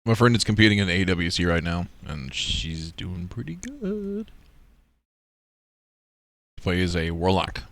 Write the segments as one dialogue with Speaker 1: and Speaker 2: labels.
Speaker 1: My friend is competing in AWC right now, and she's doing pretty good. Plays a warlock.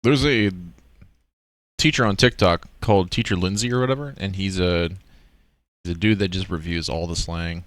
Speaker 1: There's a teacher on TikTok called Teacher Lindsay or whatever, and he's a dude that just reviews all the slang.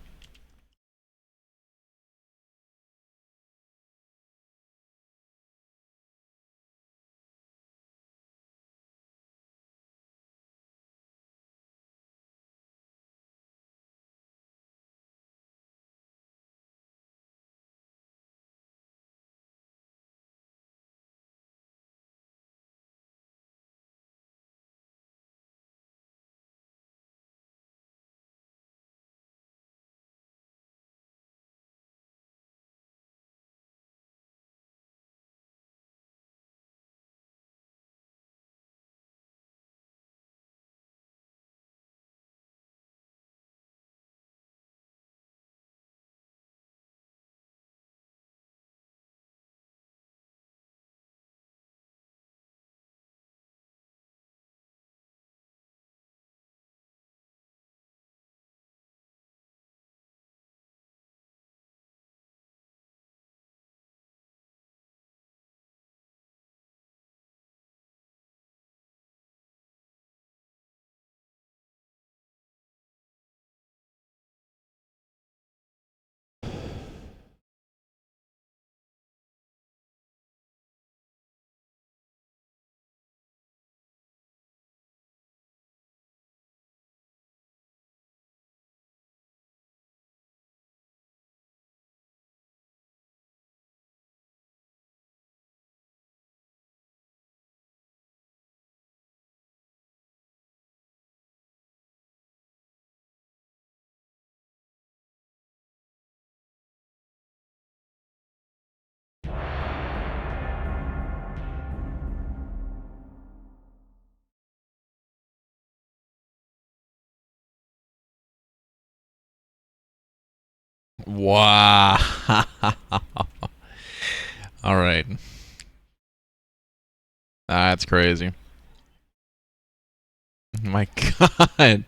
Speaker 1: Wow. All right. That's crazy. My God.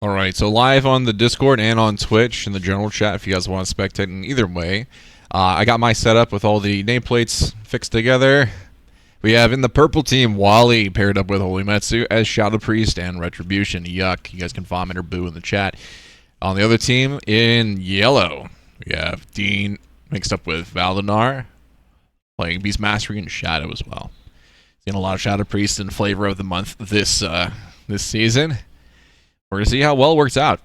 Speaker 1: All right, so live on the Discord and on Twitch in the general chat if you guys want to spectate in either way. I got my setup with all the nameplates fixed together. We have in the purple team Wally paired up with Holy Metsu as Shadow Priest and Retribution. Yuck. You guys can vomit or boo in the chat. On the other team in yellow, we have Dean mixed up with Valdinar playing Beastmastery and Shadow as well. Seen a lot of Shadow Priest in flavor of the month this season. We're going to see how well it works out.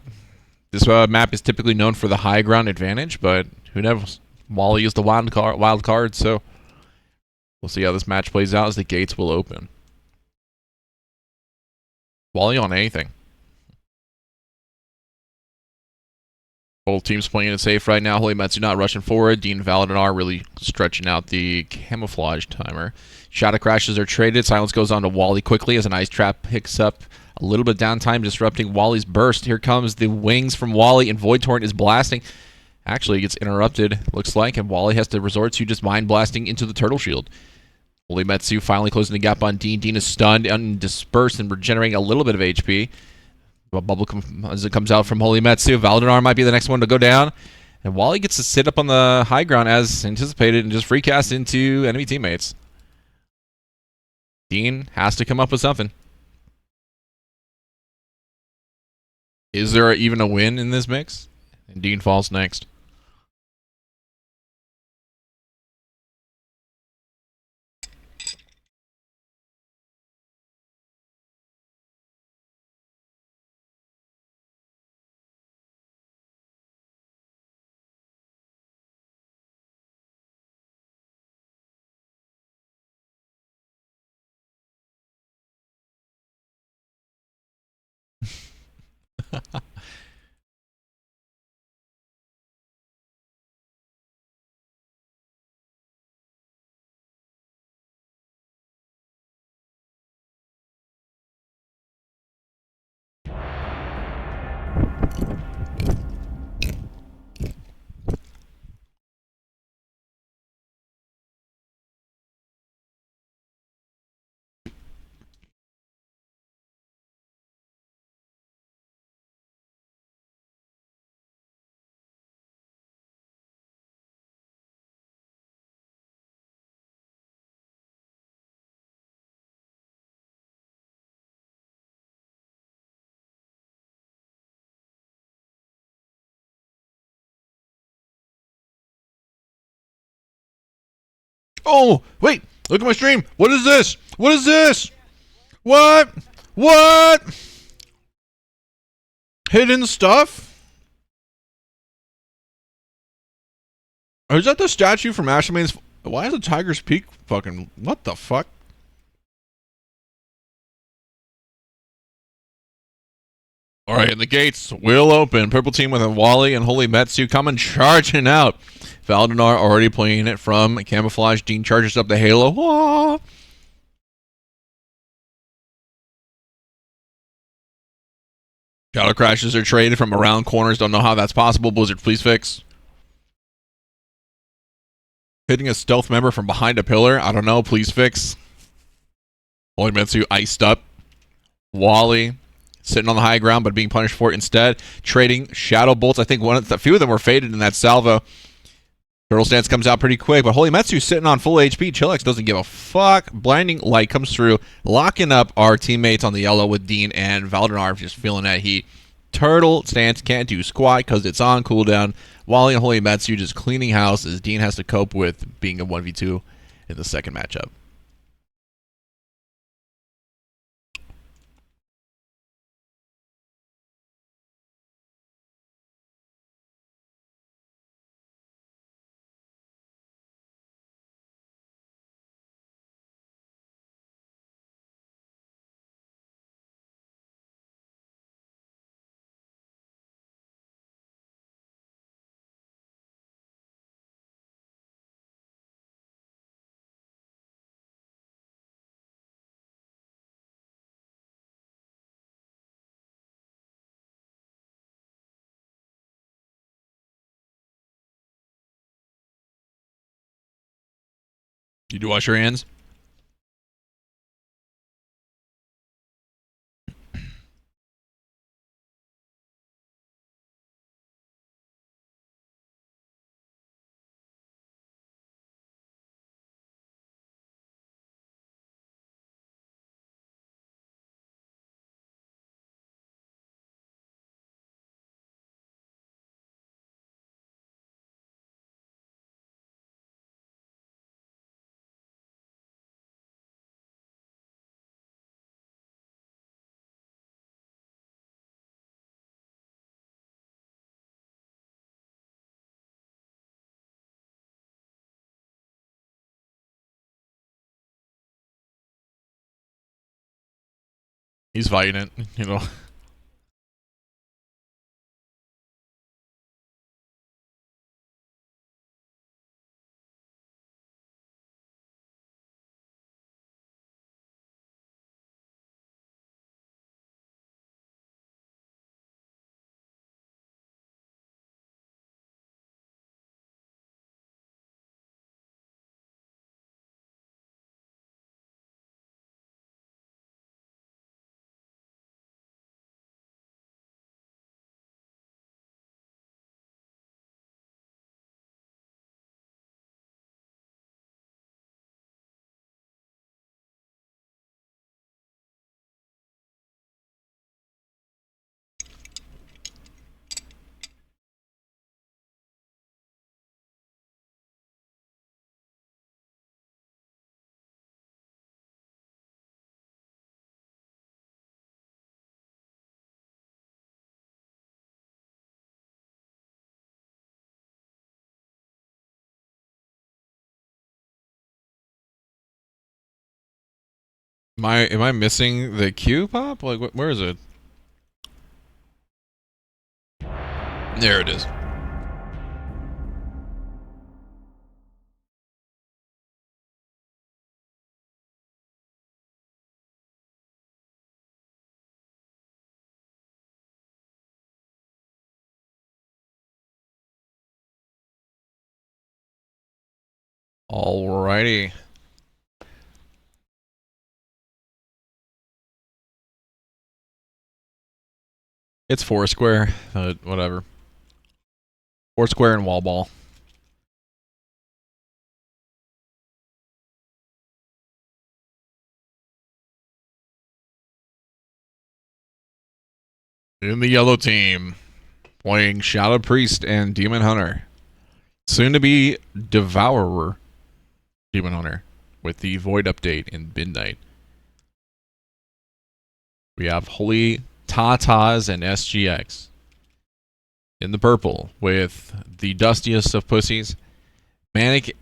Speaker 1: This map is typically known for the high ground advantage, but who knows? Wally is the wild card, so we'll see how this match plays out as the gates will open. Wally on anything. Both teams playing it safe right now. Holy Metsu not rushing forward. Dean Valadinar really stretching out the camouflage timer. Shadow crashes are traded. Silence goes on to Wally quickly as an ice trap picks up a little bit of downtime, disrupting Wally's burst. Here comes the wings from Wally, and Void Torrent is blasting. Actually, it gets interrupted, looks like, and Wally has to resort to just mind blasting into the turtle shield. Holy Metsu finally closing the gap on Dean. Dean is stunned and dispersed and regenerating a little bit of HP. A bubble as it comes out from Holy Metsu. Valdinar might be the next one to go down. And Wally gets to sit up on the high ground as anticipated and just free cast into enemy teammates. Dean has to come up with something. Is there even a win in this mix? And Dean falls next. Oh, wait. Look at my stream. What is this? What is this? What? What? Hidden stuff? Or is that the statue from Ashman's? Why is the Tiger's Peak fucking... What the fuck? Alright, and the gates will open. Purple team with a Wally and Holy Metsu coming charging out. Valdinar already playing it from Camouflage. Dean charges up the Halo. Wah! Shadow Crashes are traded from around corners. Don't know how that's possible. Blizzard, please fix. Hitting a stealth member from behind a pillar. I don't know. Please fix. Holy Metsu iced up. Wally sitting on the high ground but being punished for it instead. Trading Shadow Bolts. I think a few of them were faded in that salvo. Turtle Stance comes out pretty quick, but Holy Metsu sitting on full HP. Chillax doesn't give a fuck. Blinding Light comes through, locking up our teammates on the yellow with Dean and Valdinar just feeling that heat. Turtle Stance can't do squat because it's on cooldown. Wally and Holy Metsu just cleaning house as Dean has to cope with being a 1v2 in the second matchup. You do wash your hands? He's fighting it, you know. Am I missing the Q pop? Like, where is it? There it is. Alrighty. It's Foursquare, whatever. Foursquare and wall ball. In the yellow team, playing Shadow Priest and Demon Hunter. Soon to be Devourer. Demon Hunter with the Void update in midnight. We have Holy Tatas and SGX in the purple with the dustiest of pussies, Manic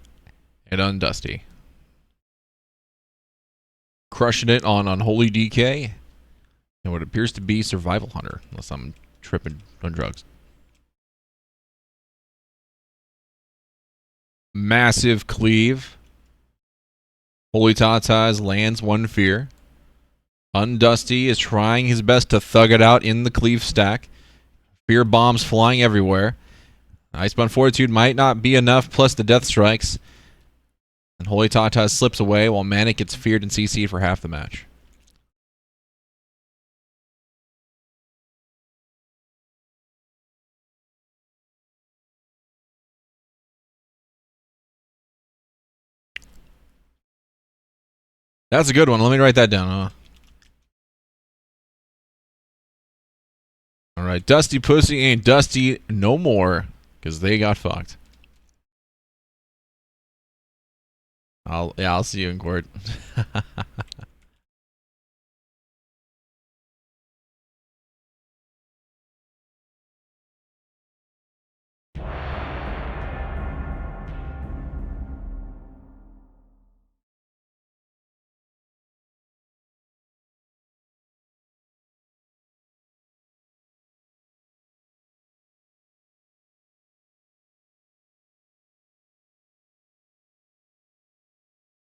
Speaker 1: and Undusty. Crushing it on Unholy DK and what appears to be Survival Hunter, unless I'm tripping on drugs. Massive cleave. Holy Tatas lands one fear. Undusty is trying his best to thug it out in the cleave stack. Fear bombs flying everywhere. Icebound Fortitude might not be enough, plus the death strikes. And Holy Tatas slips away while Manic gets feared and CC'd for half the match. That's a good one. Let me write that down, huh? Alright, Dusty Pussy ain't Dusty no more, because they got fucked. I'll see you in court.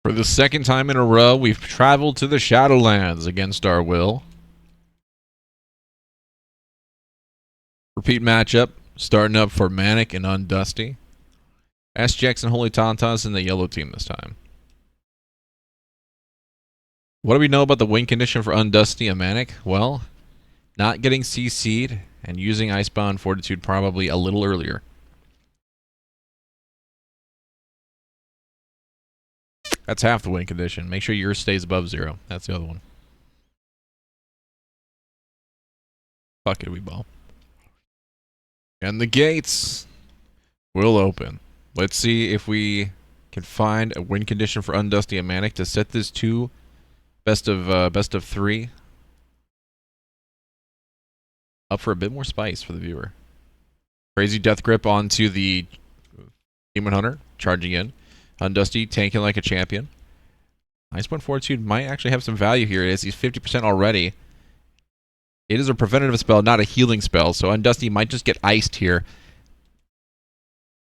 Speaker 1: For the second time in a row, we've traveled to the Shadowlands against our will. Repeat matchup, starting up for Manic and Undusty. SGX and Holy Tatas in the yellow team this time. What do we know about the win condition for Undusty and Manic? Well, not getting CC'd and using Icebound Fortitude probably a little earlier. That's half the win condition. Make sure yours stays above 0. That's the other one. Fuck it, we ball. And the gates will open. Let's see if we can find a win condition for Undusty and Manic to set this to best of 3. Up for a bit more spice for the viewer. Crazy Death Grip onto the Demon Hunter, charging in. Undusty tanking like a champion. Icebound Fortitude might actually have some value here as he's 50% already. It is a preventative spell, not a healing spell, so Undusty might just get iced here.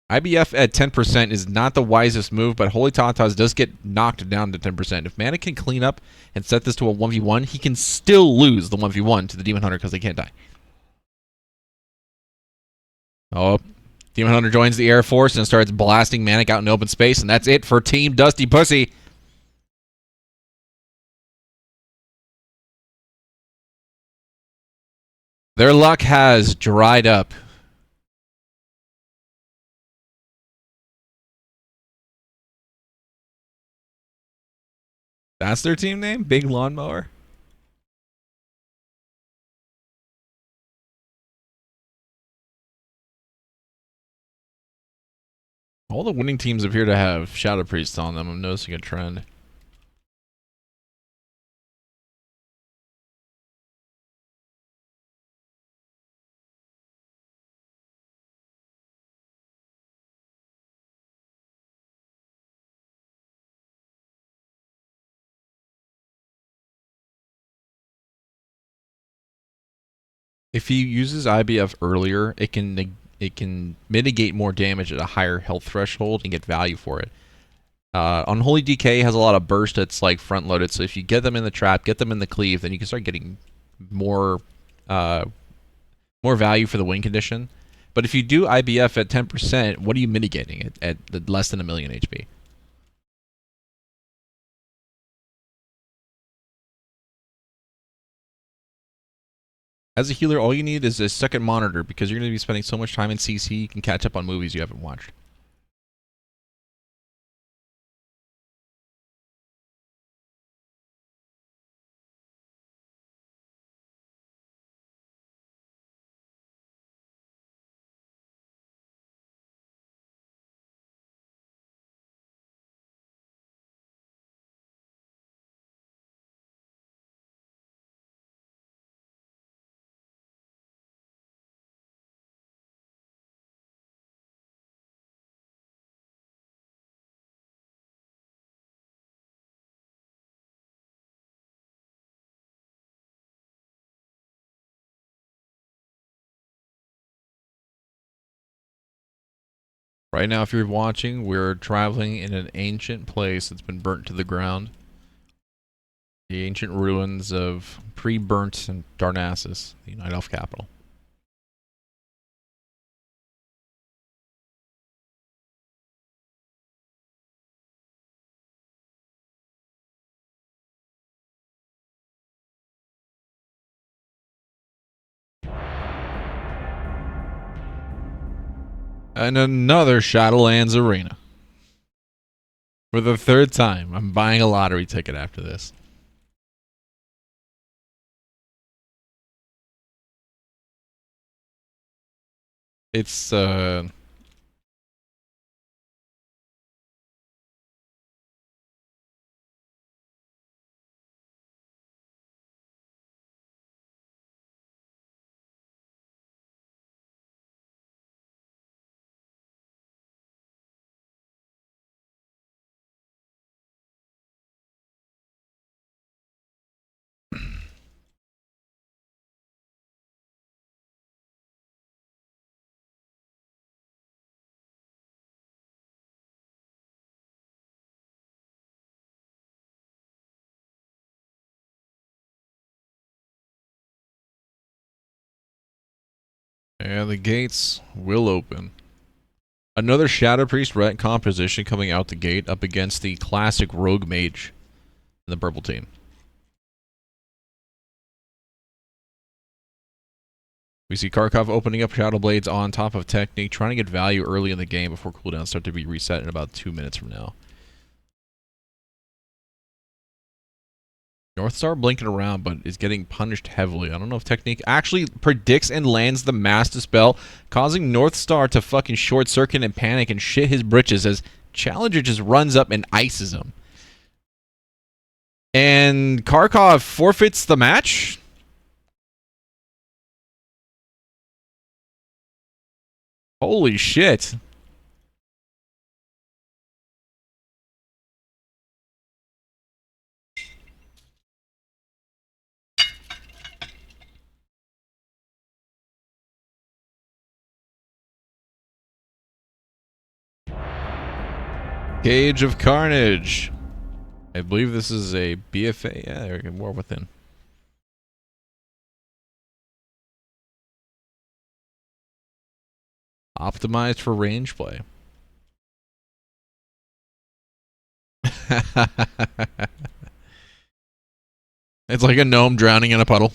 Speaker 1: IBF at 10% is not the wisest move, but Holy Tatas does get knocked down to 10%. If Mana can clean up and set this to a 1v1, he can still lose the 1v1 to the Demon Hunter because they can't die. Oh, Demon Hunter joins the Air Force and starts blasting Manic out in open space, and that's it for Team Dusty Pussy. Their luck has dried up. That's their team name? Big Lawnmower? All the winning teams appear to have Shadow Priests on them. I'm noticing a trend. If he uses IBF earlier, it can mitigate more damage at a higher health threshold and get value for it. Unholy DK has a lot of burst that's like front loaded, so if you get them in the trap, get them in the cleave, then you can start getting more value for the win condition. But if you do IBF at 10%, what are you mitigating at less than 1,000,000 HP? As a healer, all you need is a second monitor because you're going to be spending so much time in CC, you can catch up on movies you haven't watched. Right now, if you're watching, we're traveling in an ancient place that's been burnt to the ground. The ancient ruins of pre-burnt Darnassus, the Night Elf capital. And another Shadowlands arena. For the third time, I'm buying a lottery ticket after this. It's and the gates will open. Another Shadow Priest retcon position coming out the gate up against the classic Rogue Mage in the purple team. We see Karkov opening up Shadow Blades on top of Technique, trying to get value early in the game before cooldowns start to be reset in about 2 minutes from now. Northstar blinking around, but is getting punished heavily. I don't know if Technique actually predicts and lands the Mass Dispel, causing Northstar to fucking short circuit and panic and shit his britches as Challenger just runs up and ices him. And Karkov forfeits the match? Holy shit. Gauge of Carnage. I believe this is a BFA. Yeah, more within. Optimized for range play. It's like a gnome drowning in a puddle.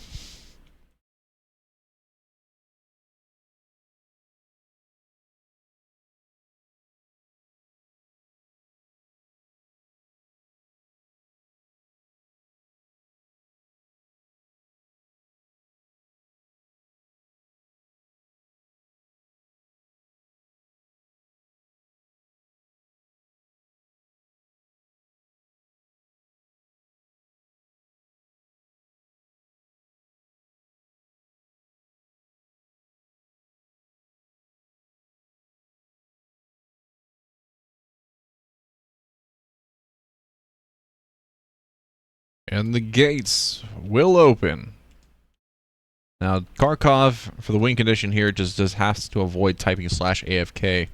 Speaker 1: And the gates will open. Now, Karkov, for the win condition here, just has to avoid typing /AFK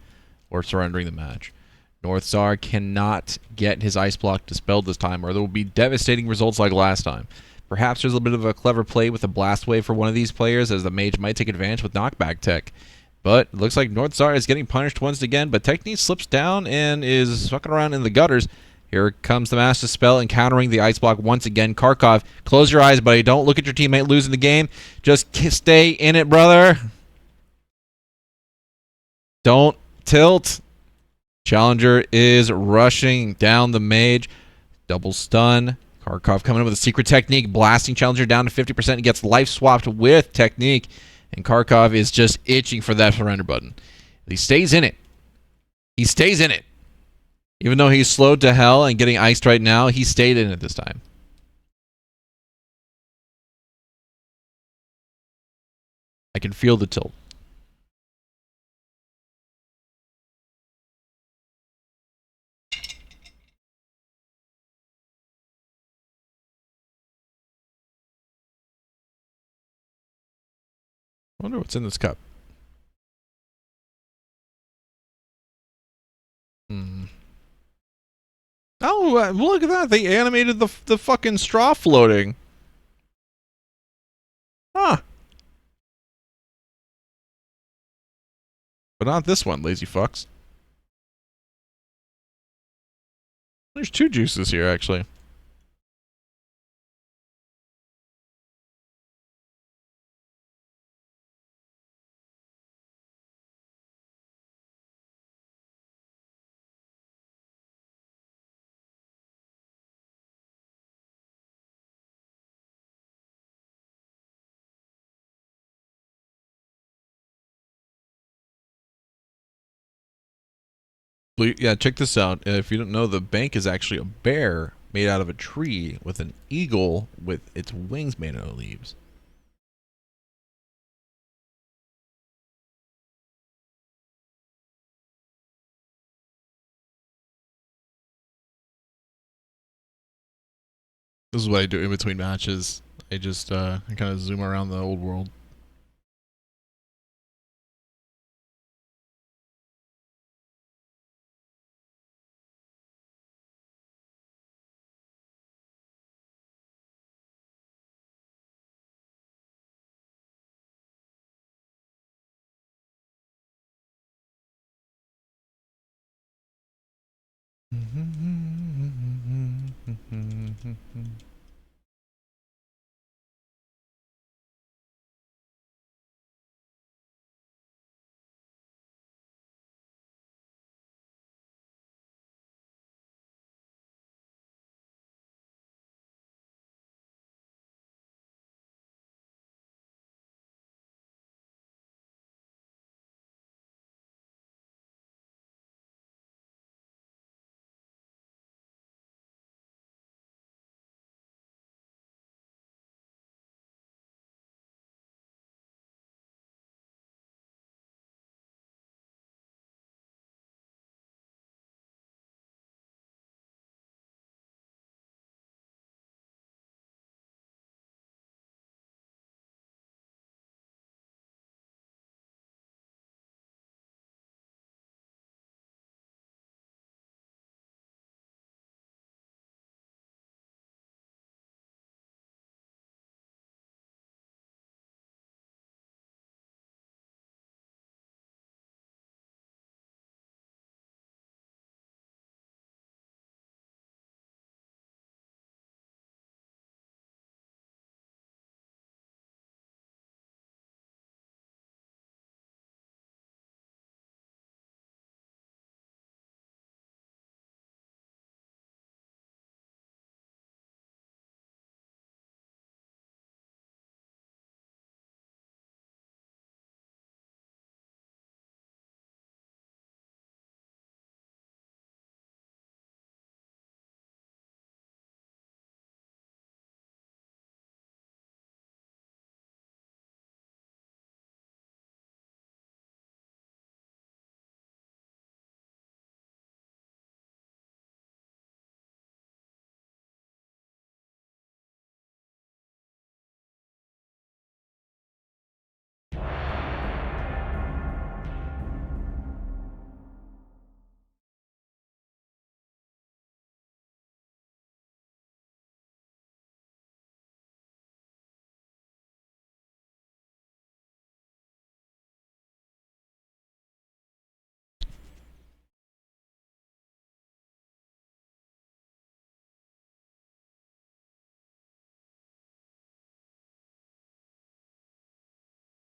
Speaker 1: or surrendering the match. Northstar cannot get his Ice Block dispelled this time, or there will be devastating results like last time. Perhaps there's a bit of a clever play with a Blast Wave for one of these players, as the Mage might take advantage with Knockback Tech. But it looks like Northstar is getting punished once again, but Technique slips down and is fucking around in the gutters. Here comes the Master Spell, encountering the Ice Block once again. Karkov, close your eyes, buddy. Don't look at your teammate losing the game. Just stay in it, brother. Don't tilt. Challenger is rushing down the Mage. Double stun. Karkov coming in with a secret technique, blasting Challenger down to 50% and gets life swapped with Technique. And Karkov is just itching for that surrender button. He stays in it. He stays in it. Even though he's slowed to hell and getting iced right now, he stayed in it this time. I can feel the tilt. I wonder what's in this cup. Ooh, look at that. They animated the fucking straw floating. Huh. But not this one, lazy fucks. There's two juices here, actually. Yeah, check this out. If you don't know, the bank is actually a bear made out of a tree with an eagle with its wings made out of leaves. This is what I do in between matches. I just I kind of zoom around the old world.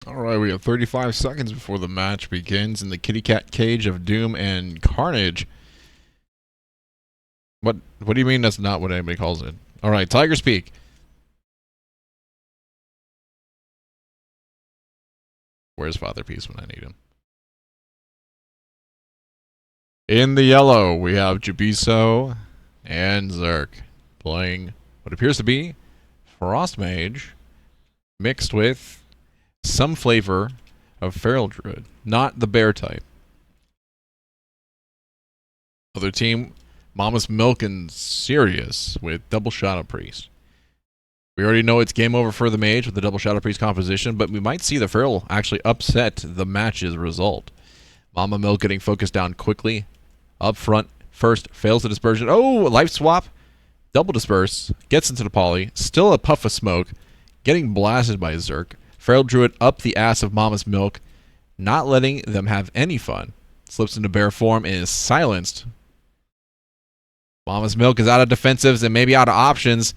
Speaker 1: Alright, we have 35 seconds before the match begins in the kitty cat cage of doom and carnage. What do you mean that's not what anybody calls it? Alright, Tiger Speak. Where's Father Peace when I need him? In the yellow, we have Jabiso and Zerk playing what appears to be Frost Mage mixed with some flavor of Feral Druid, not the bear type. Other team, Mama's Milk and Sirius with Double Shadow Priest. We already know it's game over for the Mage with the Double Shadow Priest composition, but we might see the Feral actually upset the match's result. Mama Milk getting focused down quickly, up front, First, fails the dispersion. Oh, life swap. Double disperse. Gets into the poly. Still a puff of smoke. Getting blasted by Zerk. Feral Druid up the ass of Mama's Milk. Not letting them have any fun. Slips into bear form and is silenced. Mama's Milk is out of defensives and maybe out of options.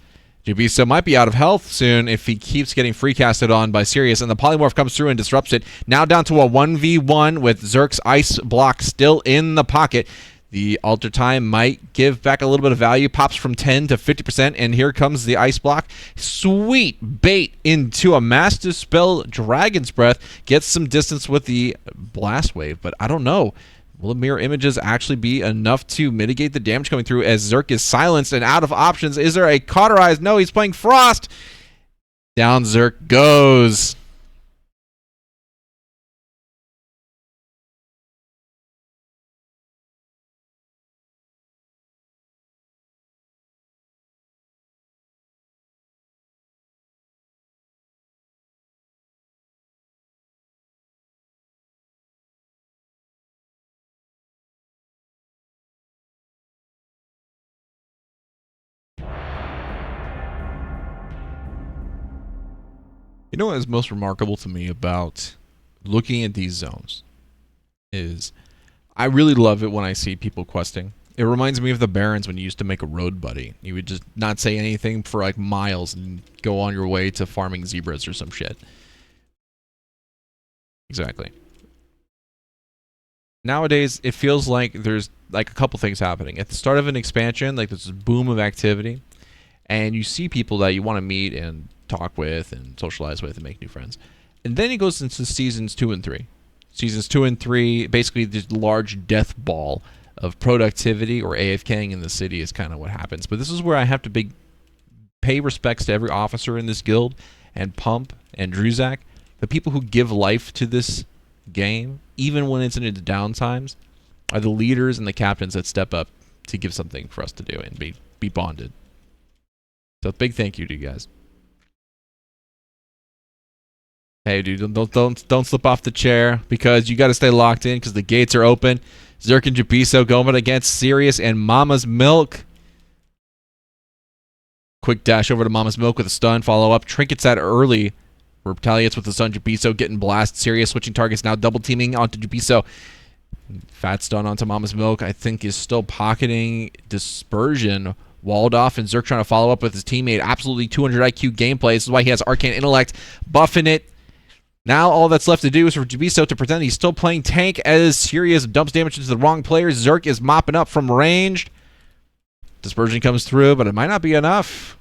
Speaker 1: Jubiso might be out of health soon if he keeps getting free casted on by Sirius, and the polymorph comes through and disrupts it. Now down to a 1v1 with Zerk's ice block still in the pocket. The alter time might give back a little bit of value. Pops from 10 to 50%, and here comes the ice block. Sweet bait into a mass dispel Dragon's Breath. Gets some distance with the blast wave, but I don't know. Will the mirror images actually be enough to mitigate the damage coming through as Zerk is silenced and out of options? Is there a cauterize? No, he's playing Frost. Down Zerk goes. You know what is most remarkable to me about looking at these zones is I really love it when I see people questing. It reminds me of the Barrens when you used to make a road buddy. You would just not say anything for like miles and go on your way to farming zebras or some shit. Exactly. Nowadays, it feels like there's like a couple things happening. At the start of an expansion, like there's this boom of activity, and you see people that you want to meet and talk with and socialize with and make new friends. And then it goes into seasons 2 and 3. Seasons 2 and 3, basically this large death ball of productivity or AFKing in the city is kind of what happens. But this is where I have to pay respects to every officer in this guild, and Pump and Druzak, the people who give life to this game, even when it's in its downtimes, are the leaders and the captains that step up to give something for us to do and be bonded. So big thank you to you guys. Hey, dude, don't slip off the chair because you got to stay locked in because the gates are open. Zerk and Jubiso going against Sirius and Mama's Milk. Quick dash over to Mama's Milk with a stun. Follow up. Trinkets that early. Retaliates with the stun. Jubiso getting blasted. Sirius switching targets now. Double teaming onto Jubiso. Fat stun onto Mama's Milk. I think is still pocketing Dispersion. Walled off, and Zerk trying to follow up with his teammate. Absolutely 200 IQ gameplay. This is why he has Arcane Intellect. Buffing it. Now all that's left to do is for Jubiso to pretend he's still playing tank as Sirius dumps damage into the wrong players. Zerk is mopping up from ranged. Dispersion comes through, but it might not be enough.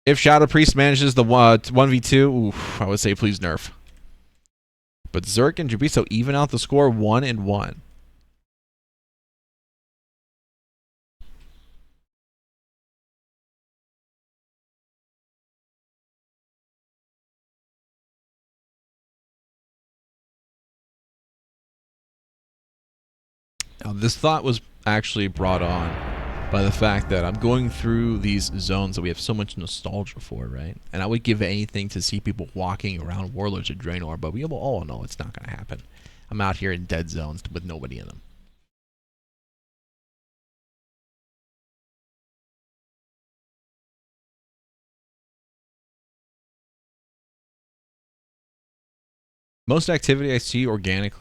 Speaker 1: If Shadow Priest manages the 1v2, oof, I would say please nerf. But Zerk and Jubiso even out the score 1-1. Now, this thought was actually brought on by the fact that I'm going through these zones that we have so much nostalgia for, right? And I would give anything to see people walking around Warlords of Draenor, but we all know it's not going to happen. I'm out here in dead zones with nobody in them. Most activity I see organic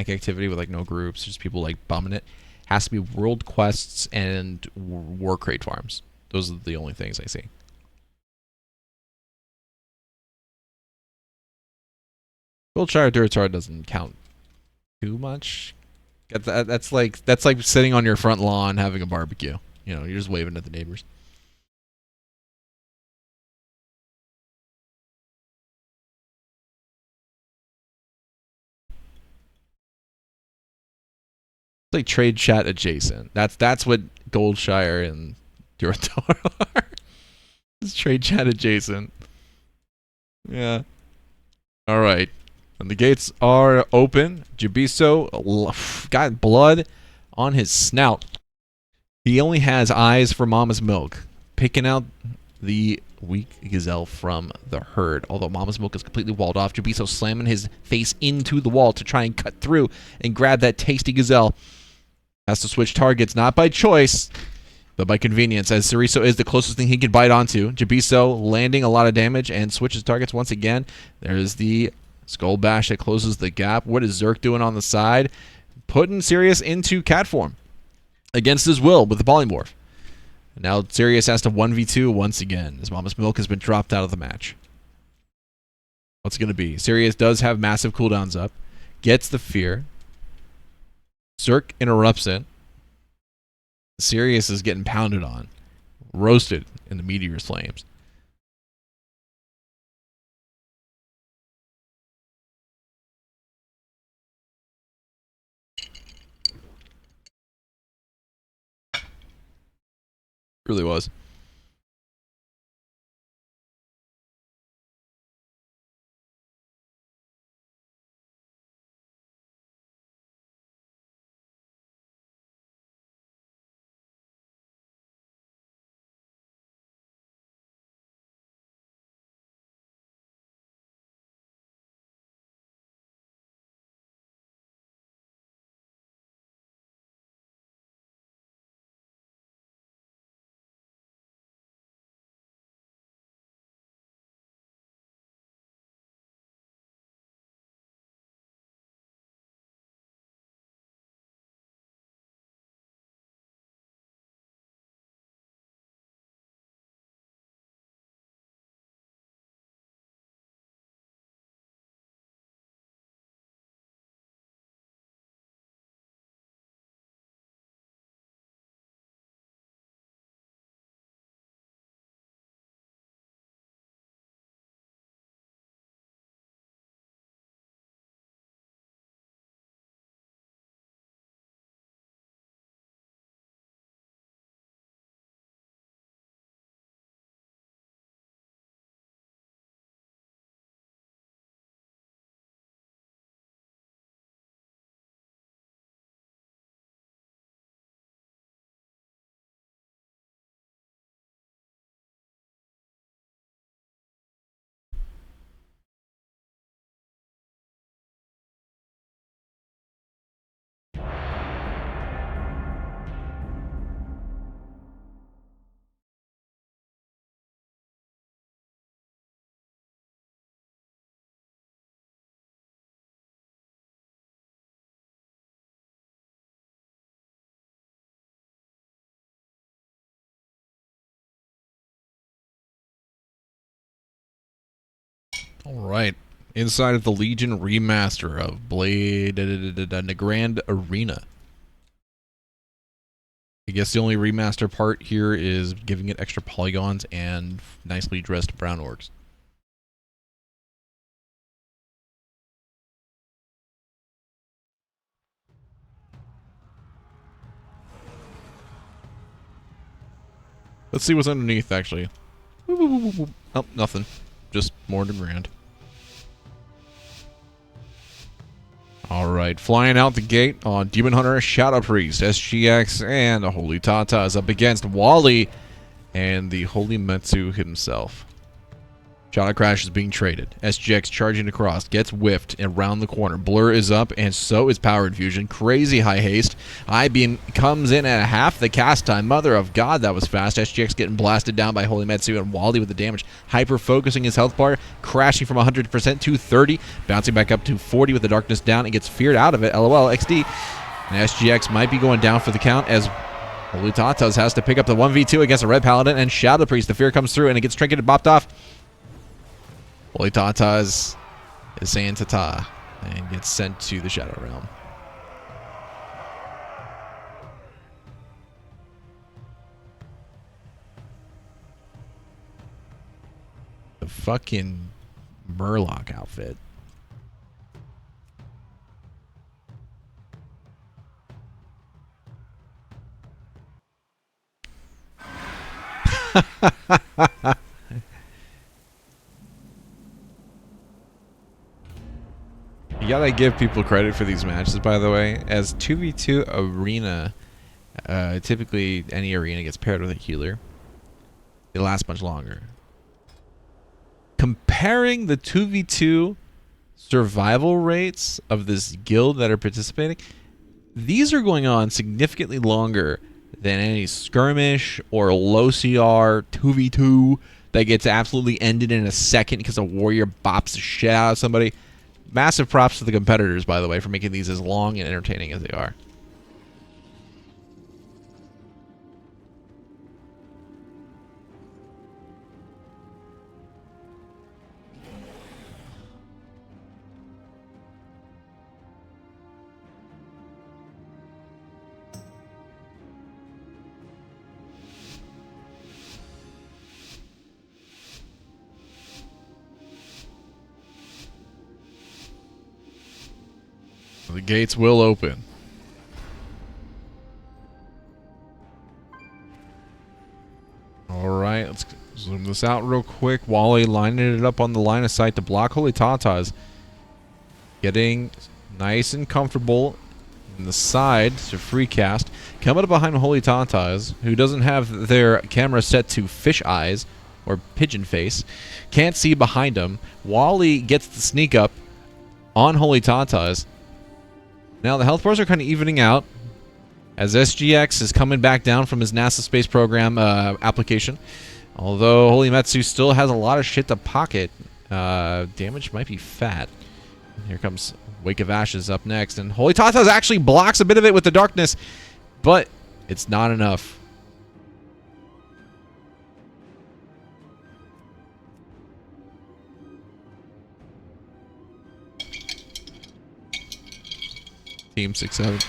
Speaker 1: activity with like no groups, just people like bumming it, has to be world quests and war crate farms. Those are the only things I see. Goldshire Durtar doesn't count too much. That's like sitting on your front lawn having a barbecue. You know, you're just waving at the neighbors. Like trade chat adjacent. That's what Goldshire and Duratar are. It's trade chat adjacent. Yeah. Alright. And the gates are open. Jubiso got blood on his snout. He only has eyes for Mama's Milk. Picking out the weak gazelle from the herd. Although Mama's Milk is completely walled off, Jabiso slamming his face into the wall to try and cut through and grab that tasty gazelle. Has to switch targets, not by choice, but by convenience, as Cereso is the closest thing he can bite onto. Jabiso landing a lot of damage and switches targets once again. There's the Skull Bash that closes the gap. What is Zerk doing on the side? Putting Sirius into cat form against his will with the polymorph. Now Sirius has to 1v2 once again, as Mama's Milk has been dropped out of the match. What's it going to be? Sirius does have massive cooldowns up. Gets the fear. Zerk interrupts it. Sirius is getting pounded on. Roasted in the Meteor's flames. Really was. All right. Inside of the Legion remaster of Blade Grand Arena. I guess the only remaster part here is giving it extra polygons and nicely dressed brown orcs. Let's see what's underneath, actually. Oh, nothing. Just more to Grand. Alright, flying out the gate on Demon Hunter, Shadow Priest, SGX, and the Holy Tata is up against Wally and the Holy Metsu himself. Shadow Crash is being traded. SGX charging across, gets whiffed and around the corner. Blur is up, and so is Power Infusion. Crazy high haste. I-Beam comes in at half the cast time. Mother of God, that was fast. SGX getting blasted down by Holy Metsu, and Wally with the damage. Hyper-focusing his health bar, crashing from 100% to 30, bouncing back up to 40 with the darkness down, and gets feared out of it. LOL, XD. And SGX might be going down for the count as Holy Tatas has to pick up the 1v2 against a Red Paladin, and Shadow Priest. The fear comes through, and it gets trinketed, bopped off. Holy Tatas is saying ta-ta and gets sent to the Shadow Realm. The fucking Murloc outfit. You gotta give people credit for these matches, by the way. As 2v2 arena, typically any arena gets paired with a healer. they last much longer. Comparing the 2v2 survival rates of this guild that are participating, these are going on significantly longer than any skirmish or low CR 2v2 that gets absolutely ended in a second because a warrior bops the shit out of somebody. Massive props to the competitors, by the way, for making these as long and entertaining as they are. The gates will open. Alright, let's zoom this out real quick. Wally lining it up on the line of sight to block Holy Tatas. Getting nice and comfortable in the side to free cast. Coming up behind Holy Tatas, who doesn't have their camera set to fish eyes or pigeon face. Can't see behind him. Wally gets the sneak up on Holy Tatas. Now the health bars are kind of evening out as SGX is coming back down from his NASA space program application. Although Holy Metsu still has a lot of shit to pocket, damage might be fat. Here comes Wake of Ashes up next, and Holy Tatas actually blocks a bit of it with the darkness, but it's not enough. Team 6-7.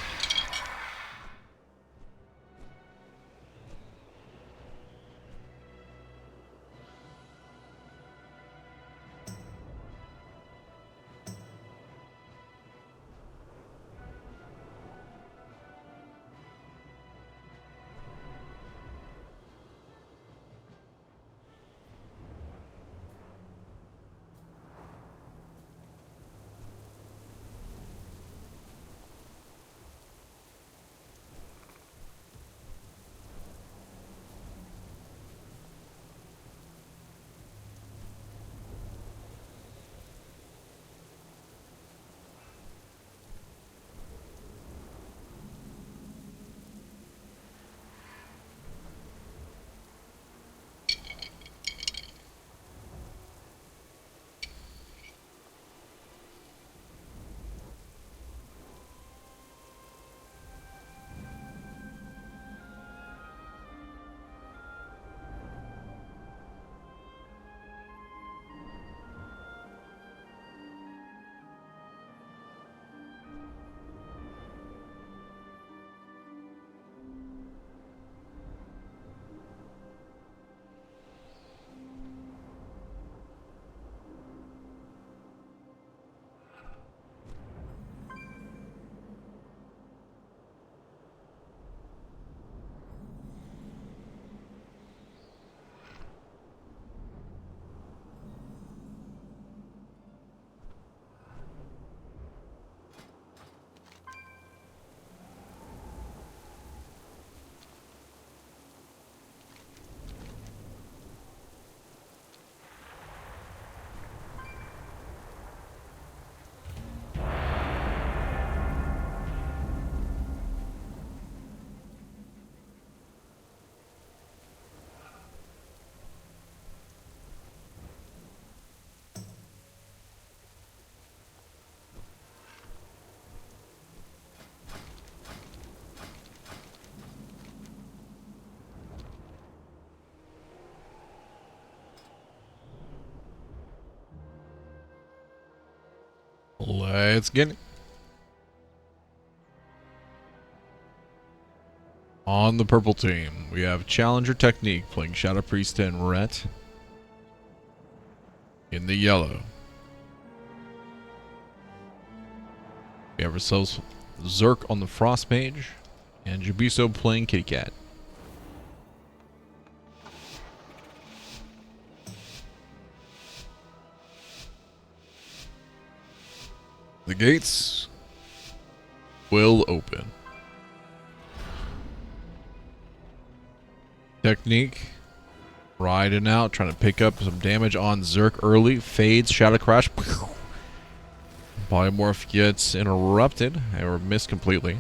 Speaker 1: Let's get it. On the purple team, we have Challenger Technique playing Shadow Priest and Rhett. In the yellow, we have ourselves Zerk on the Frost Mage and Jabiso playing Kitty Cat. The gates will open. Technique Riding out, trying to pick up some damage on Zerk early. Fades, Shadow Crash. Polymorph gets interrupted or missed completely.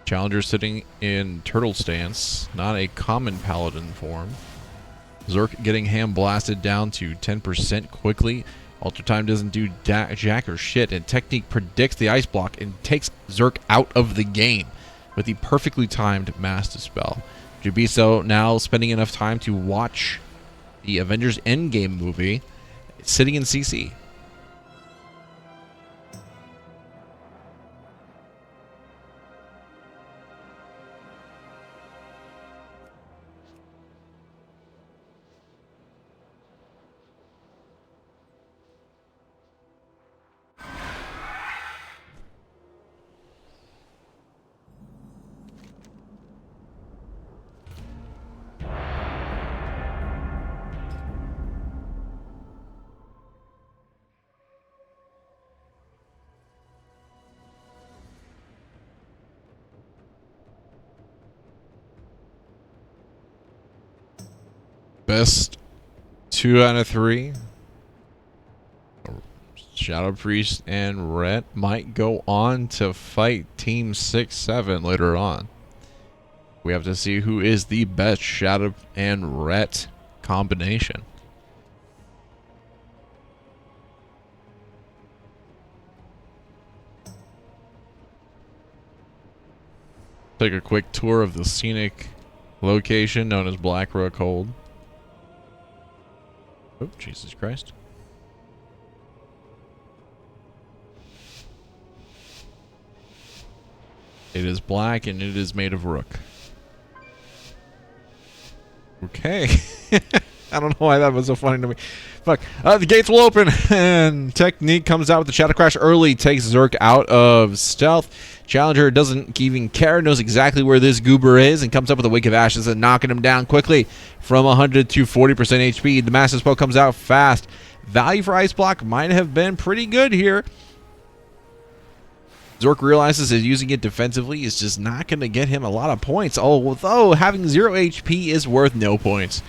Speaker 1: Challenger sitting in turtle stance, not a common paladin form. Zerk getting ham blasted down to 10% quickly. Alter time doesn't do jack or shit, and Technique predicts the ice block and takes Zerk out of the game with the perfectly timed Mass Dispel. Jubiso now spending enough time to watch the Avengers Endgame movie, sitting in CC. Best 2 out of 3. Shadow Priest and Rhett might go on to fight Team 6-7 later on. We have to see who is the best Shadow and Rhett combination. Take a quick tour of the scenic location known as Black Rook Hold. Oh, Jesus Christ. It is black and it is made of rook. Okay. I don't know why that was so funny to me. Fuck. The gates will open and Technique comes out with the Shadow Crash early, takes Zerk out of stealth. Challenger doesn't even care, knows exactly where this goober is, and comes up with a Wake of Ashes and knocking him down quickly from 100 to 40% HP. The Master Spell comes out fast. Value for Ice Block might have been pretty good here. Zork realizes that using it defensively is just not going to get him a lot of points, although having 0 HP is worth no points.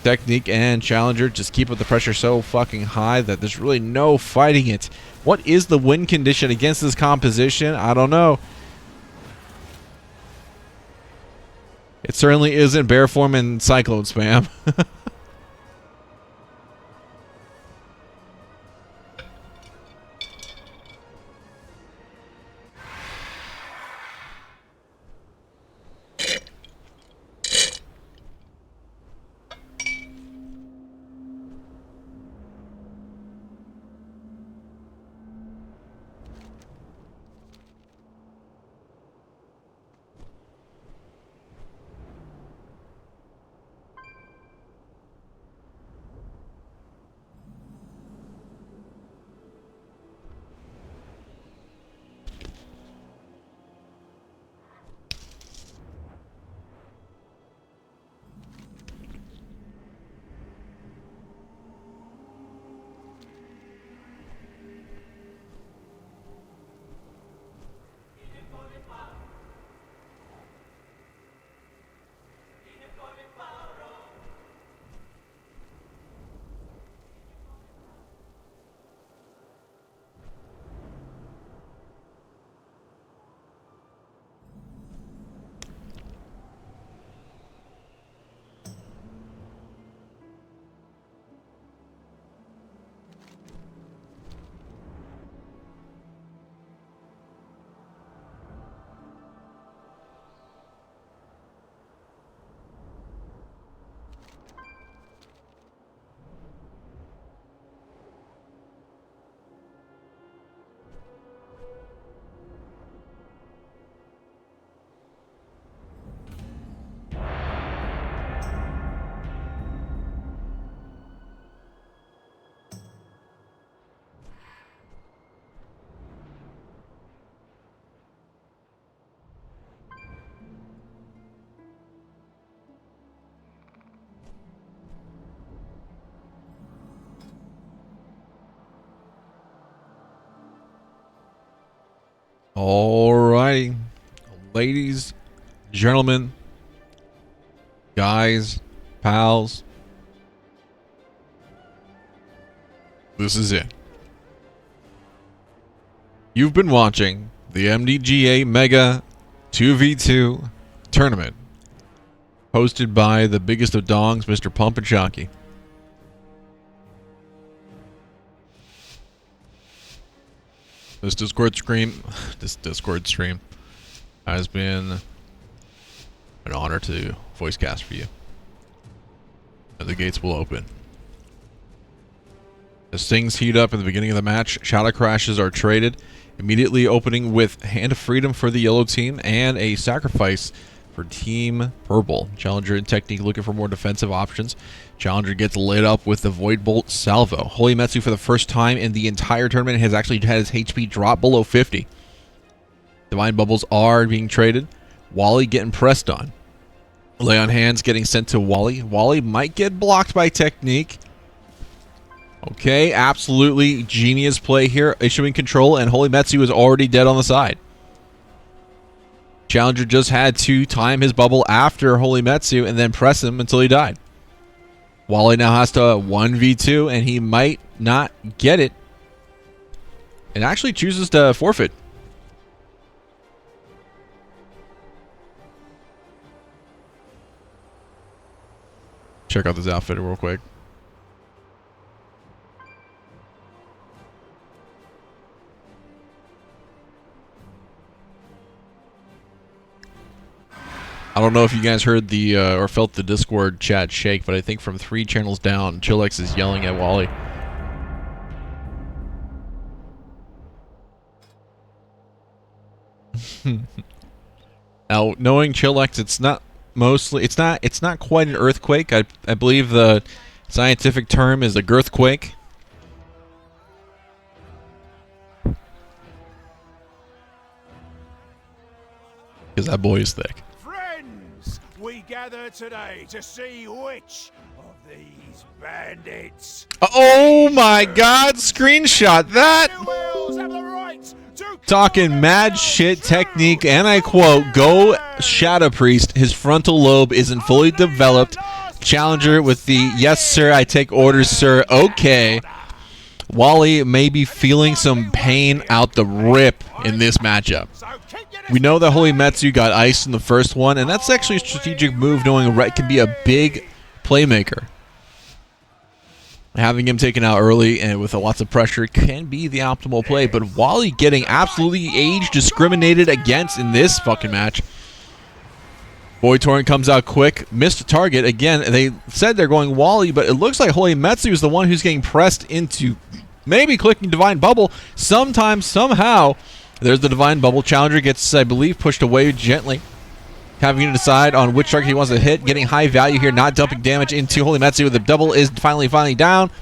Speaker 1: Technique and Challenger just keep up the pressure so fucking high that there's really no fighting it. What is the win condition against this composition? I don't know. It certainly isn't Bear Form and Cyclone Spam. Alrighty, ladies, gentlemen, guys, pals, This is it. You've been watching the MDGA Mega 2v2 tournament, hosted by the biggest of dongs, Mr. Pump and Shocky. This Discord stream has been an honor to voice cast for you. And the gates will open. As things heat up in the beginning of the match, Shadow Crashes are traded, immediately opening with Hand of Freedom for the yellow team and a Sacrifice for Team Purple. Challenger and Technique looking for more defensive options. Challenger gets lit up with the Void Bolt Salvo. Holy Metsu for the first time in the entire tournament has actually had his HP drop below 50. Divine Bubbles are being traded. Wally getting pressed on. Lay on Hands getting sent to Wally. Wally might get blocked by Technique. Okay, absolutely genius play here. Issuing control, and Holy Metsu is already dead on the side. Challenger just had to time his bubble after Holy Metsu and then press him until he died. Wally now has to 1v2, and he might not get it. And actually chooses to forfeit. Check out this outfit real quick. I don't know if you guys heard the or felt the Discord chat shake, but I think from 3 channels down, Chillax is yelling at Wally. Now, knowing Chillax, it's not quite an earthquake. I believe the scientific term is a girthquake. Because that boy is thick.
Speaker 2: We gather today to see which of these bandits.
Speaker 1: Oh my God! Screenshot that. Talking mad shit Technique, and I quote, "Go Shadow Priest. His frontal lobe isn't fully developed." Challenger with the "Yes, sir. I take orders, sir." Okay. Wally may be feeling some pain out the rip in this matchup. We know that Holy Metsu got iced in the first one, and that's actually a strategic move, knowing Rhett can be a big playmaker. Having him taken out early and with lots of pressure can be the optimal play, but Wally getting absolutely age discriminated against in this fucking match. Void Torrent comes out quick, missed a target. Again, they said they're going Wally, but it looks like Holy Metsu is the one who's getting pressed into maybe clicking Divine Bubble. Sometime, somehow, there's the Divine Bubble. Challenger gets, I believe, pushed away gently. Having to decide on which target he wants to hit. Getting high value here, not dumping damage into Holy Metsu. The double is finally down.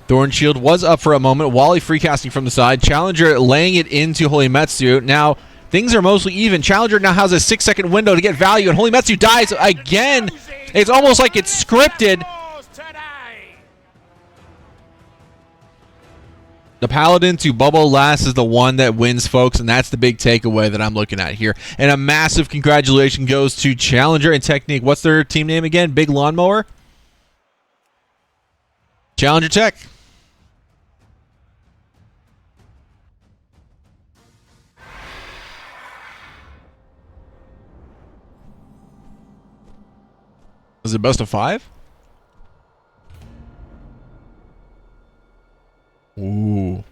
Speaker 1: Thorn Shield was up for a moment. Wally free casting from the side. Challenger laying it into Holy Metsu. Now, things are mostly even. Challenger now has a 6-second window to get value, and Holy Metsu dies again. It's almost like it's scripted. The Paladin to bubble last is the one that wins, folks, and that's the big takeaway that I'm looking at here. And a massive congratulations goes to Challenger and Technique. What's their team name again? Big Lawnmower? Challenger Tech. Is it best of 5? Ooh.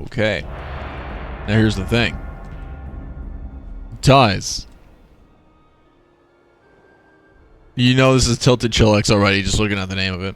Speaker 1: Okay. Now here's the thing. Ties. You know this is Tilted Chillax already, just looking at the name of it.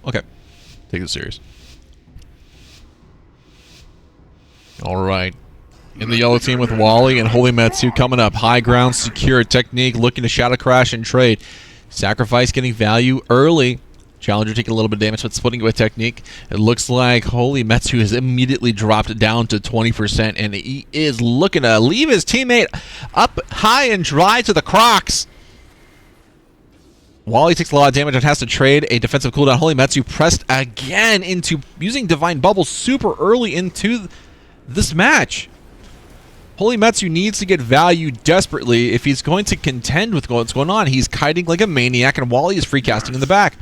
Speaker 1: Okay, take it serious. All right. In the yellow team with Wally and Holy Metsu coming up. High ground, secure technique, looking to shadow crash and trade. Sacrifice getting value early. Challenger taking a little bit of damage, but splitting it with technique. It looks like Holy Metsu has immediately dropped down to 20%, and he is looking to leave his teammate up high and dry to the Crocs. Wally takes a lot of damage and has to trade a defensive cooldown. Holy Metsu pressed again into using Divine Bubble super early into this match. Holy Metsu needs to get value desperately if he's going to contend with what's going on. He's kiting like a maniac, and Wally is free casting in the back.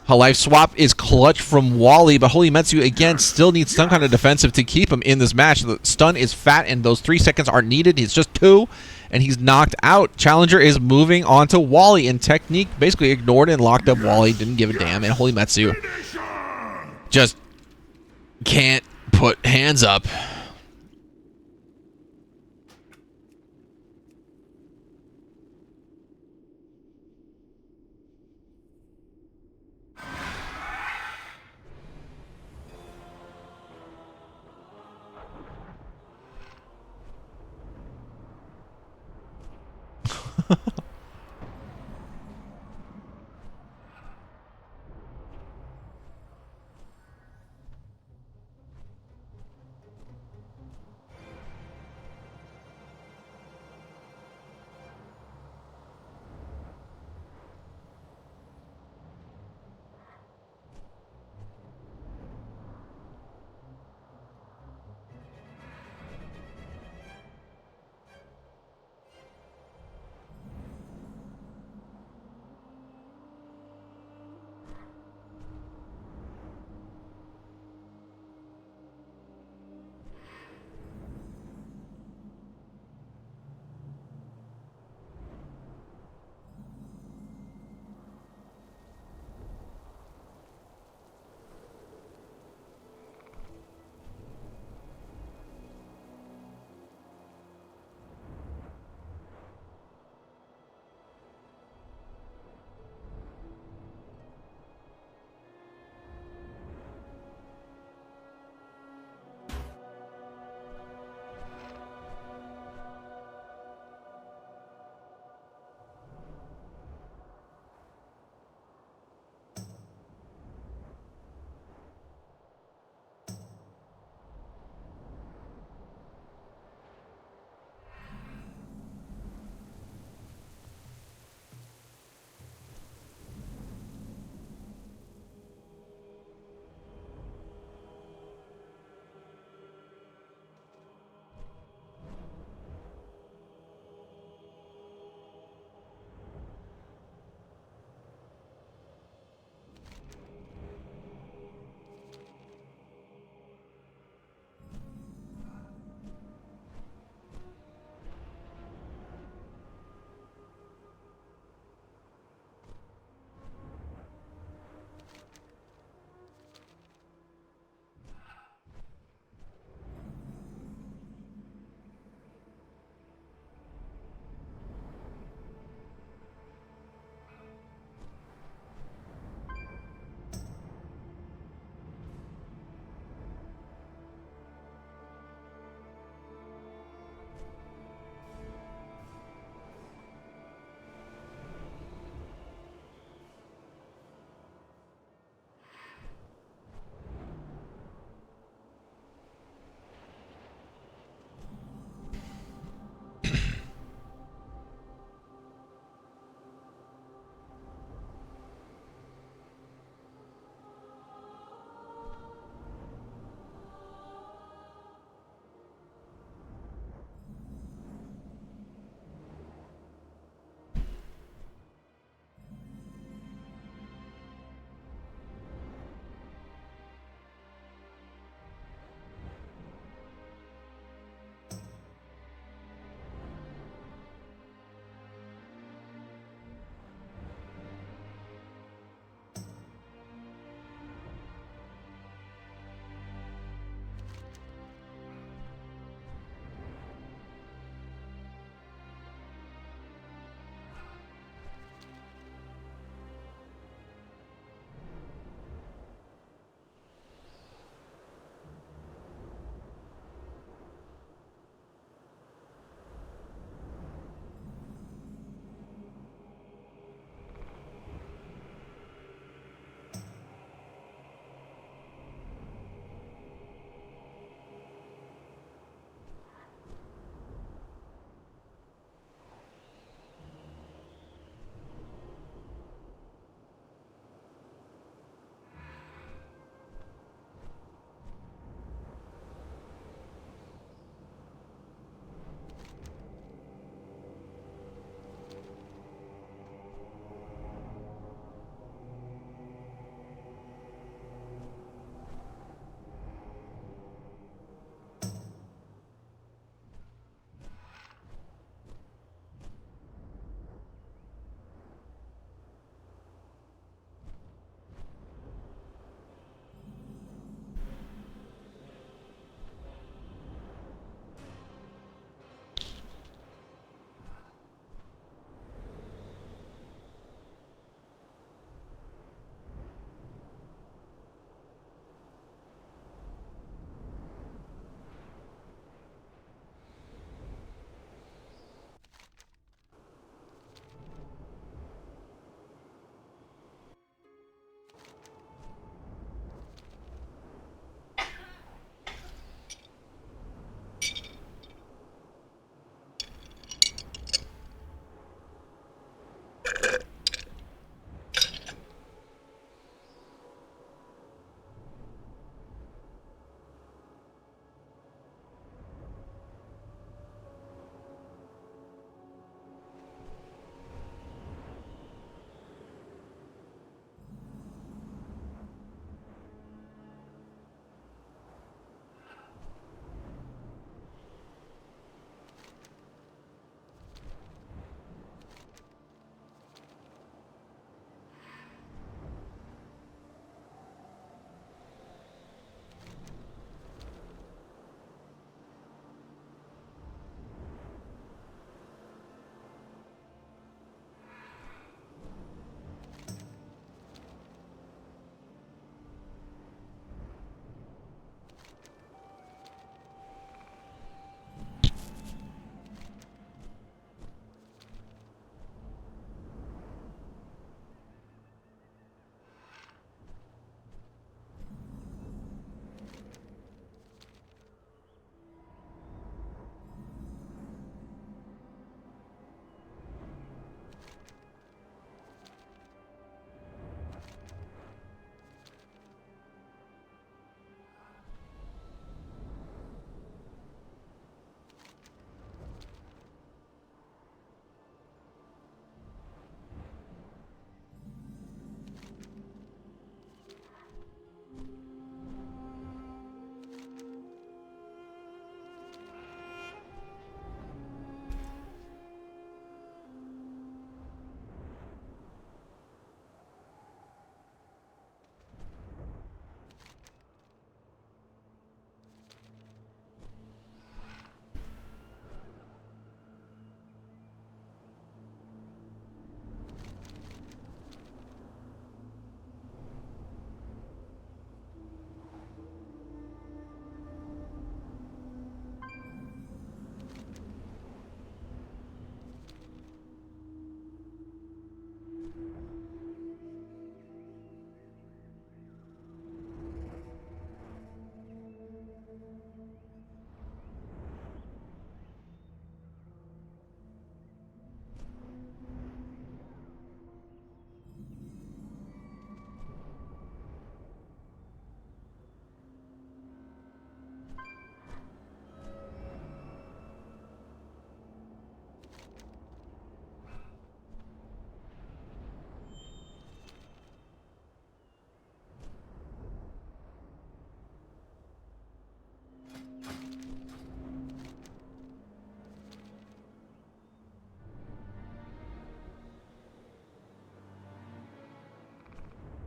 Speaker 1: A life swap is clutch from Wally, but Holy Metsu, again, still needs some kind of defensive to keep him in this match. The stun is fat, and those 3 seconds aren't needed. He's just 2, and he's knocked out. Challenger is moving on to Wally, and technique basically ignored and locked up Wally. Didn't give a damn, and Holy Metsu just can't put hands up.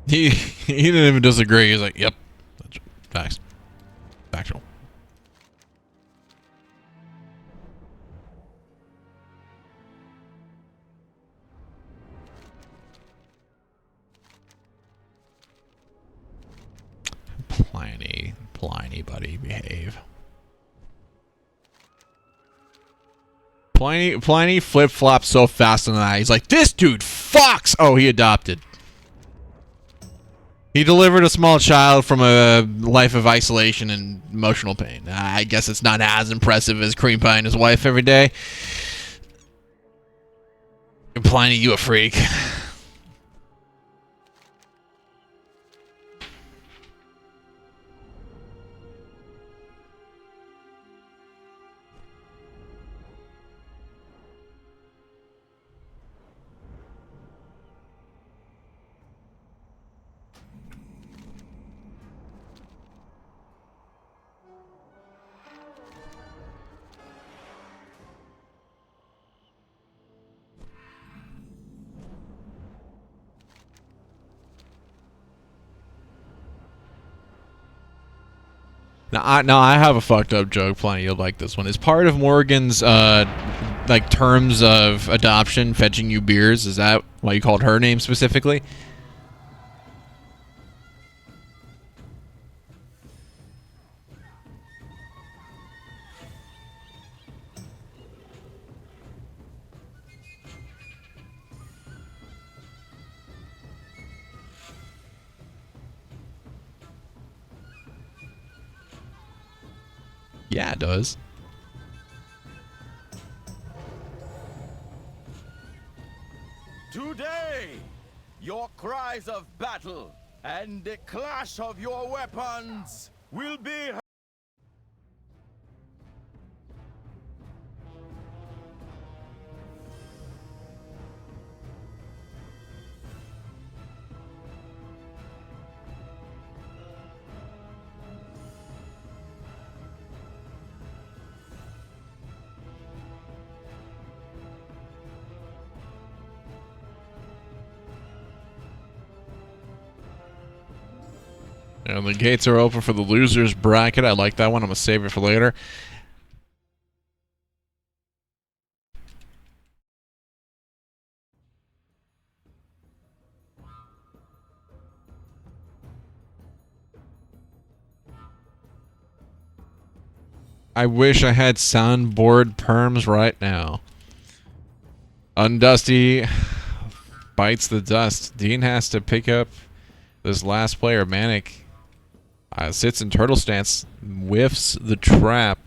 Speaker 1: He didn't even disagree. He's like, "Yep, that's facts, factual." Pliny, buddy, behave. Pliny flip flops so fast on the eye. He's like, "This dude fucks." Oh, he adopted. He delivered a small child from a life of isolation and emotional pain. I guess it's not as impressive as cream pie and his wife every day. Pliny, you a freak. Now I have a fucked up joke. Pliny, you'll like this one. Is part of Morgan's like terms of adoption fetching you beers? Is that why you called her name specifically? Yeah, it does.
Speaker 3: Today, your cries of battle and the clash of your weapons will be.
Speaker 1: And the gates are open for the losers bracket. I like that one. I'm gonna save it for later. I wish I had soundboard perms right now. Undusty bites the dust. Dean has to pick up this last player. Manic sits in turtle stance, whiffs the trap.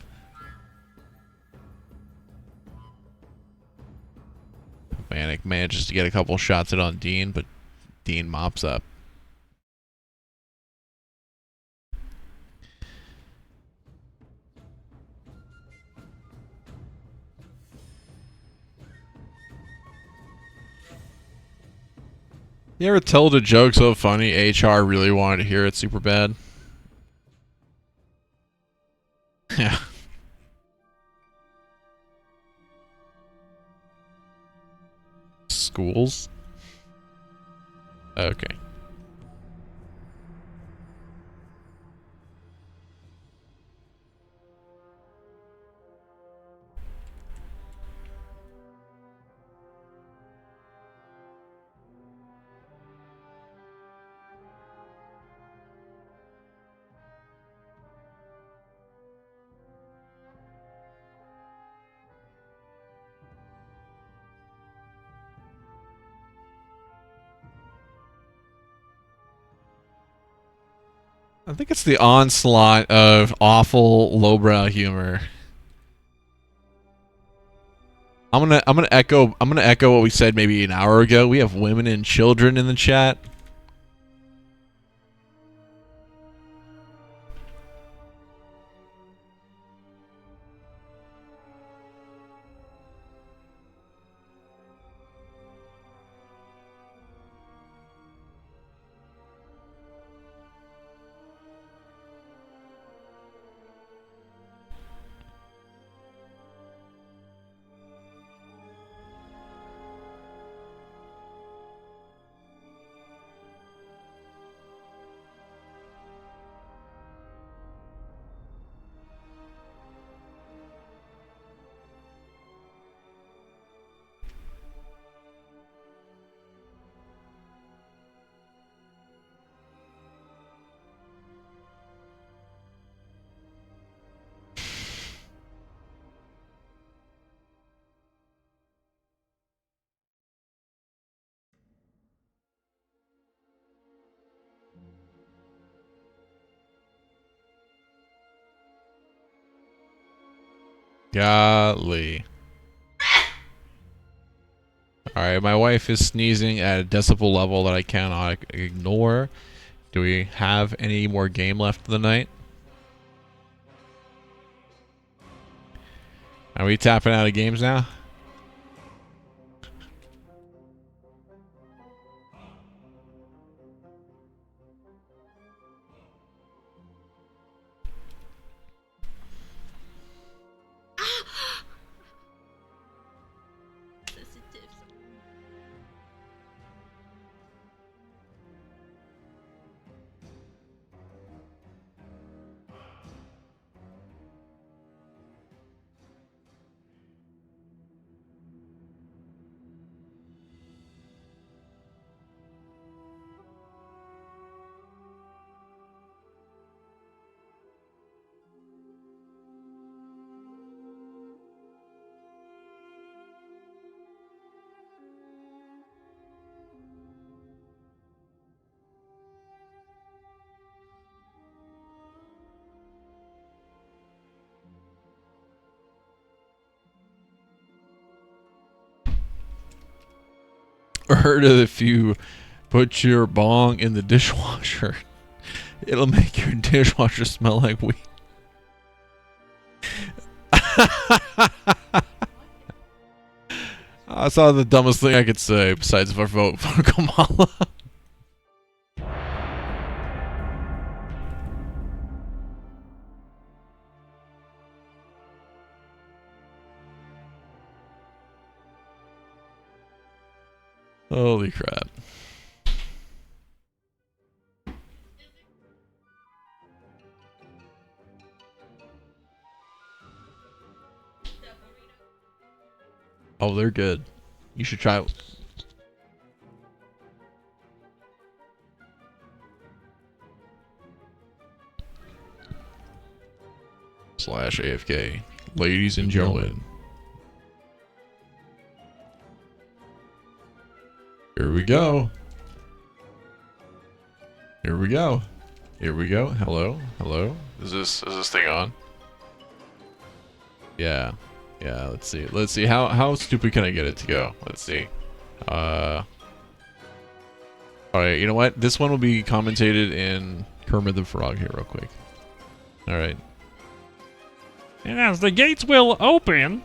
Speaker 1: Manic manages to get a couple shots in on Dean, but Dean mops up. You ever told a joke so funny HR really wanted to hear it super bad? Yeah. Schools? Okay. I think it's the onslaught of awful lowbrow humor. I'm gonna echo what we said maybe an hour ago. We have women and children in the chat. Golly. Alright, my wife is sneezing at a decibel level that I cannot ignore. Do we have any more game left of the night? Are we tapping out of games now? Heard that if you put your bong in the dishwasher, it'll make your dishwasher smell like weed. I saw the dumbest thing I could say besides if I vote for Kamala. Holy crap. Oh, they're good. You should try it. Slash AFK. Ladies and gentlemen. Here we go. Here we go. Here we go. Hello? Hello? Is this thing on? Yeah. Yeah, let's see. Let's see. How stupid can I get it to go? Let's see. Alright, you know what? This one will be commentated in Kermit the Frog here real quick. Alright.
Speaker 4: And as the gates will open,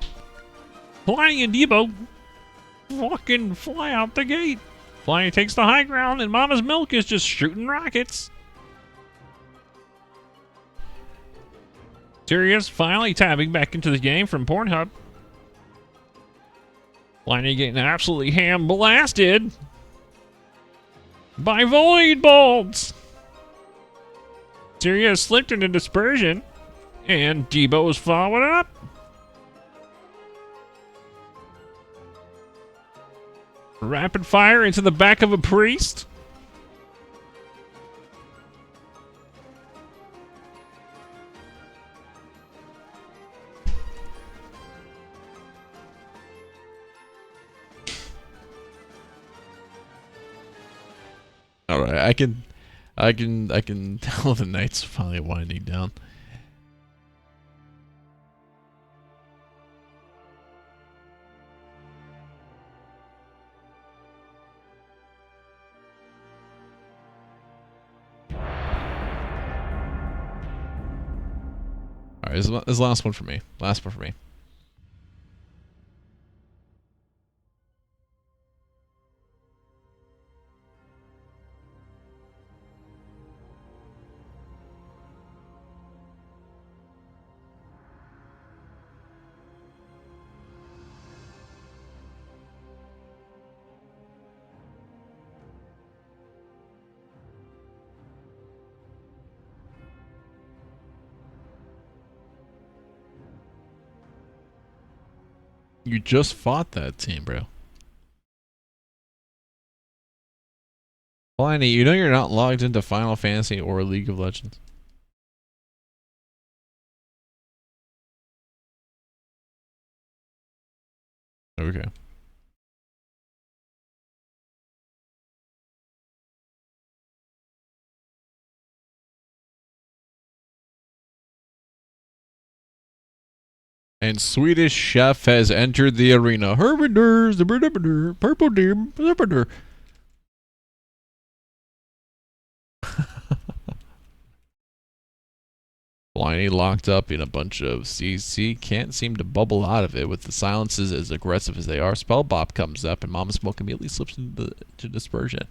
Speaker 4: Flying and Debo fucking fly out the gate. Flying takes the high ground, and Mama's Milk is just shooting rockets. Sirius finally tapping back into the game from Pornhub. Flying getting absolutely ham blasted by void bolts. Sirius slipped into dispersion, and Debo is following up. Rapid fire into the back of a priest.
Speaker 1: All right, I can tell the night's finally winding down. All right, this is the last one for me. Last one for me. You just fought that team, bro. Pliny, you know you're not logged into Final Fantasy or League of Legends. Okay. And Swedish Chef has entered the arena. Purple dim. Bliney locked up in a bunch of CC, can't seem to bubble out of it with the silences as aggressive as they are. Spellbop comes up and Mama Smoke immediately slips into dispersion.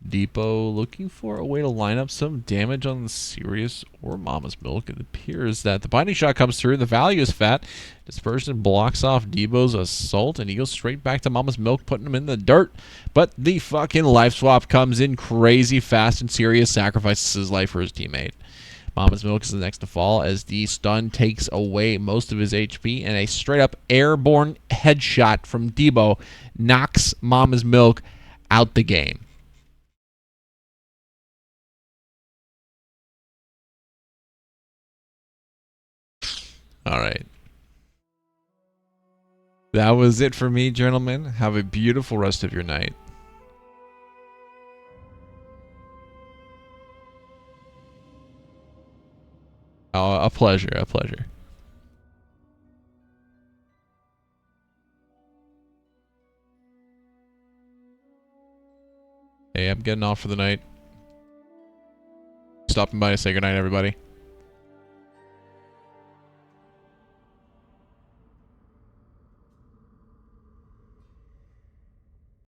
Speaker 1: Depot looking for a way to line up some damage on the Sirius or Mama's Milk. It appears that the binding shot comes through. The value is fat. Dispersion blocks off Debo's assault, and he goes straight back to Mama's Milk, putting him in the dirt. But the fucking life swap comes in crazy fast, and Sirius sacrifices his life for his teammate. Mama's Milk is the next to fall as the stun takes away most of his HP, and a straight-up airborne headshot from Debo knocks Mama's Milk out the game. All right. That was it for me, gentlemen. Have a beautiful rest of your night. Oh, a pleasure, a pleasure. Hey, I'm getting off for the night. Stopping by to say goodnight, everybody.